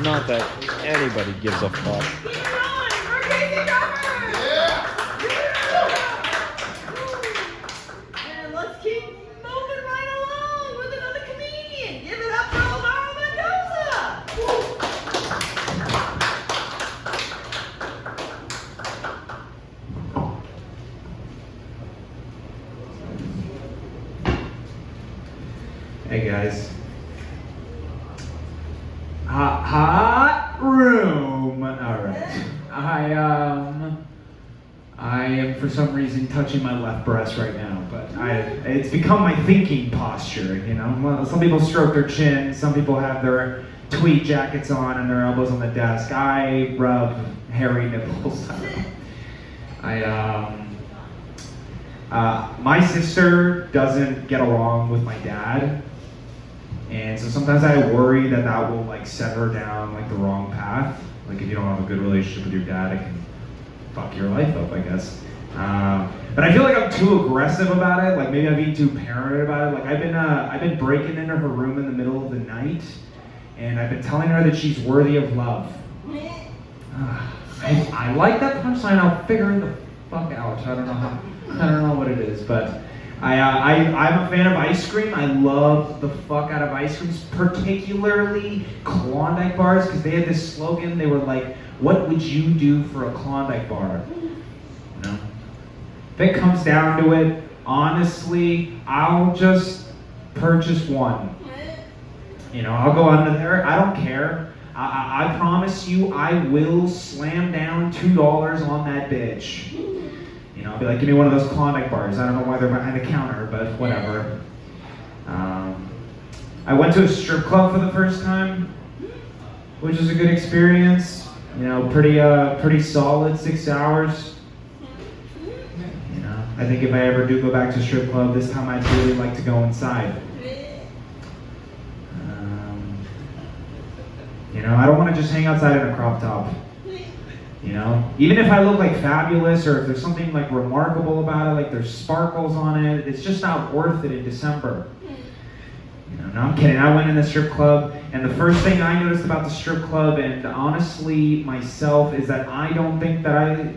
Not that anybody gives a fuck. And let's keep moving right along with another comedian. Give it up for Alvaro Mendoza. Hey guys. Hot room. All right. I am for some reason touching my left breast right now, but it's become my thinking posture. You know, well, some people stroke their chin, some people have their tweed jackets on and their elbows on the desk. I rub hairy nipples. My sister doesn't get along with my dad. And so sometimes I worry that will like set her down like the wrong path. Like if you don't have a good relationship with your dad, it can fuck your life up, I guess. But I feel like I'm too aggressive about it. Like maybe I'm being too paranoid about it. Like I've been breaking into her room in the middle of the night, and I've been telling her that she's worthy of love. I like that punchline. I'll figure it the fuck out. I don't know what it is, but. I'm a fan of ice cream. I love the fuck out of ice creams, particularly Klondike bars, because they had this slogan. They were like, "What would you do for a Klondike bar?" You know? If it comes down to it, honestly, I'll just purchase one. You know, I'll go under there. I don't care. I promise you, I will slam down $2 on that bitch. You know, I'll be like, give me one of those Klondike bars. I don't know why they're behind the counter, but whatever. I went to a strip club for the first time, which was a good experience. You know, pretty solid 6 hours. You know, I think if I ever do go back to a strip club, this time I'd really like to go inside. You know, I don't want to just hang outside in a crop top. You know, even if I look like fabulous or if there's something like remarkable about it, like there's sparkles on it, it's just not worth it in December. You know, no, I'm kidding. I went in the strip club, and the first thing I noticed about the strip club, and honestly myself, is that I don't think that I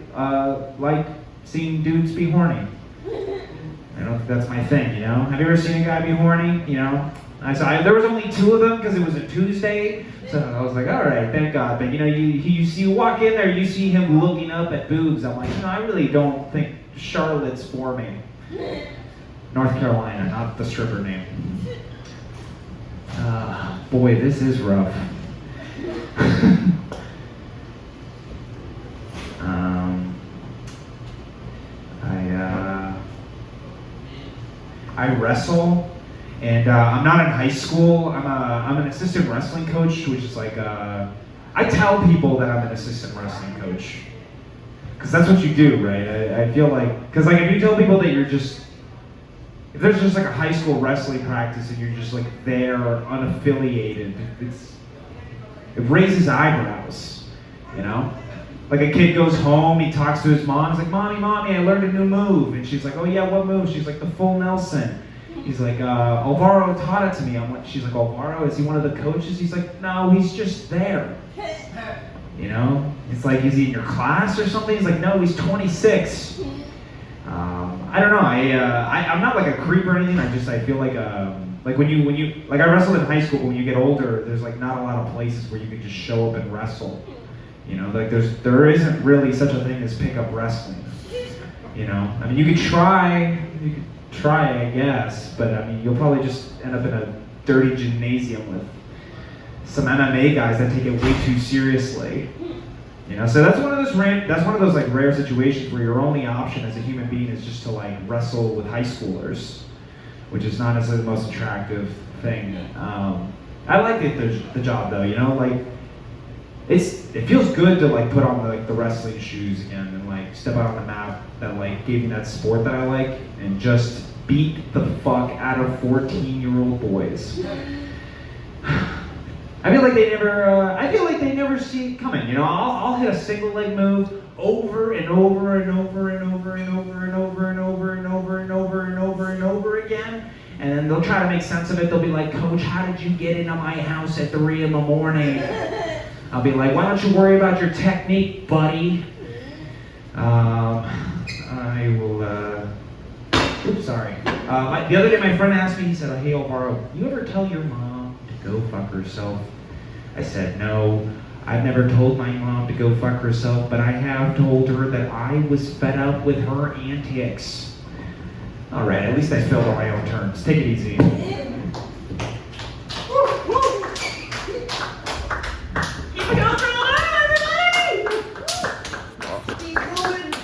like seeing dudes be horny. I don't think that's my thing, you know? Have you ever seen a guy be horny, you know? There was only 2 of them because it was a Tuesday, so I was like, all right, thank God. But you know, you walk in there, you see him looking up at boobs. I'm like, I really don't think Charlotte's for me. North Carolina, not the stripper name. Boy, this is rough. I wrestle. And I'm not in high school. I'm an assistant wrestling coach, which is like, I tell people that I'm an assistant wrestling coach. Because that's what you do, right? I feel like, because like if you tell people that if there's just like a high school wrestling practice and you're just like there unaffiliated, it raises eyebrows, you know? Like a kid goes home, he talks to his mom, he's like, Mommy, I learned a new move. And she's like, oh yeah, what move? She's like, the full Nelson. He's like, Alvaro taught it to me. She's like, Alvaro, is he one of the coaches? He's like, no, he's just there. You know? It's like, is he in your class or something? He's like, no, he's 26. I don't know. I'm not like a creep or anything. I feel like when you like I wrestled in high school. But when you get older, there's like not a lot of places where you can just show up and wrestle. You know, like there isn't really such a thing as pickup wrestling. You know, I mean, you could try, I guess, but I mean, you'll probably just end up in a dirty gymnasium with some MMA guys that take it way too seriously. You know, so that's one of those like rare situations where your only option as a human being is just to like wrestle with high schoolers, which is not necessarily the most attractive thing. I like the job though, you know, like it feels good to like put on the wrestling shoes again and like step out on the map that like gave me that sport that I like and just beat the fuck out of 14-year-old boys. I feel like they never see it coming. You know, I'll hit a single leg move over and over and over and over and over and over and over and over and over and over and over again. And then they'll try to make sense of it. They'll be like, Coach, how did you get into my house at 3 in the morning? I'll be like, why don't you worry about your technique, buddy? I will, oops, sorry. The other day my friend asked me, he said, hey Alvaro, you ever tell your mom to go fuck herself? I said, no, I've never told my mom to go fuck herself, but I have told her that I was fed up with her antics. All right, at least I filled all my own terms. Take it easy.